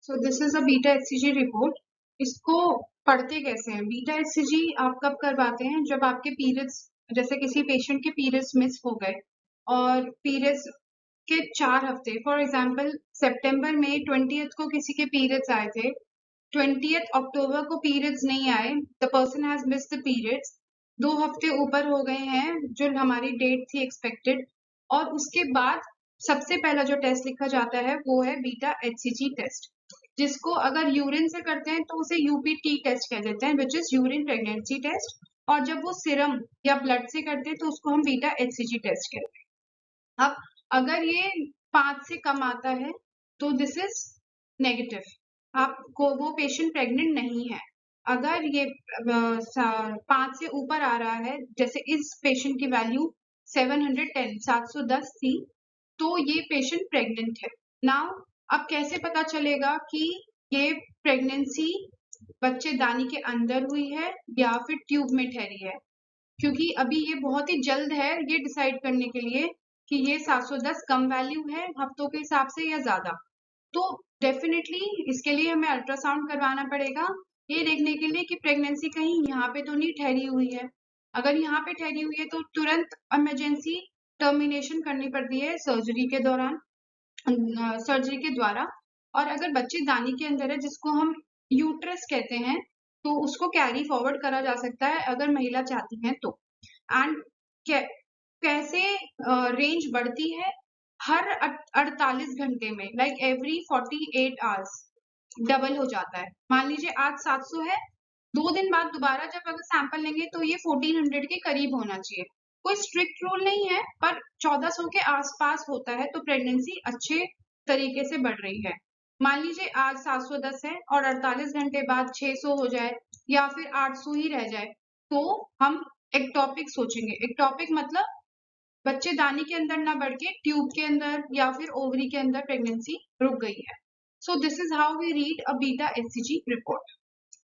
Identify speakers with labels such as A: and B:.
A: So this is a beta HCG report. इसको पढ़ते कैसे हैं? बीटा एचसीजी आप कब करवाते हैं? जब आपके पीरियड्स, जैसे किसी पेशेंट के पीरियड्स मिस हो गए और पीरियड्स के 4 हफ्ते, फॉर एग्जाम्पल सितंबर में 20th को किसी के पीरियड्स आए थे, 20th अक्टूबर को पीरियड्स नहीं आए, the person has missed the periods, 2 हफ्ते ऊपर हो गए हैं जो हमारी डेट थी एक्सपेक्टेड, और उसके बाद सबसे पहला जो टेस्ट लिखा जाता है वो है बीटा एचसीजी टेस्ट, जिसको अगर यूरिन से करते हैं तो उसे यूपीटी टेस्ट कह देते हैं, which is urine pregnancy test, और जब वो सिरम या ब्लड से करते हैं तो उसको हम बीटा एचसीजी टेस्ट कहते हैं। अब अगर ये 5 से कम आता है तो दिस इज नेगेटिव, आपको वो पेशेंट प्रेग्नेंट नहीं है। अगर ये 5 से ऊपर आ रहा है, जैसे इस पेशेंट की वैल्यू 710 थी, तो ये पेशेंट प्रेग्नेंट है। नाउ अब कैसे पता चलेगा कि ये प्रेगनेंसी बच्चेदानी के अंदर हुई है या फिर ट्यूब में ठहरी है? क्योंकि अभी ये बहुत ही जल्द है ये डिसाइड करने के लिए कि ये 710 कम वैल्यू है हफ्तों के हिसाब से या ज्यादा। तो डेफिनेटली इसके लिए हमें अल्ट्रासाउंड करवाना पड़ेगा, ये देखने के लिए कि प्रेगनेंसी कहीं यहाँ पे तो नहीं ठहरी हुई है। अगर यहाँ पे ठहरी हुई है तो तुरंत इमरजेंसी टर्मिनेशन करनी पड़ती है सर्जरी के दौरान, सर्जरी के द्वारा। और अगर बच्चेदानी के अंदर है, जिसको हम यूट्रस कहते हैं, तो उसको कैरी फॉरवर्ड करा जा सकता है अगर महिला चाहती है तो। एंड कैसे रेंज बढ़ती है? हर 48 घंटे में, लाइक एवरी 48 आवर्स डबल हो जाता है। मान लीजिए आज 700 है, 2 दिन बाद दोबारा जब अगर सैंपल लेंगे तो ये 1400 के करीब होना चाहिए। कोई स्ट्रिक्ट रूल नहीं है, पर 1400 के आसपास होता है तो प्रेगनेंसी अच्छे तरीके से बढ़ रही है। मान लीजिए आज 710 है और 48 घंटे बाद 600 हो जाए या फिर 800 ही रह जाए, तो हम एक्टॉपिक सोचेंगे। एक्टॉपिक मतलब बच्चेदानी के अंदर ना बढ़ के ट्यूब के अंदर या फिर ओवरी के अंदर प्रेगनेंसी रुक गई है। So this is how we read a beta HCG report.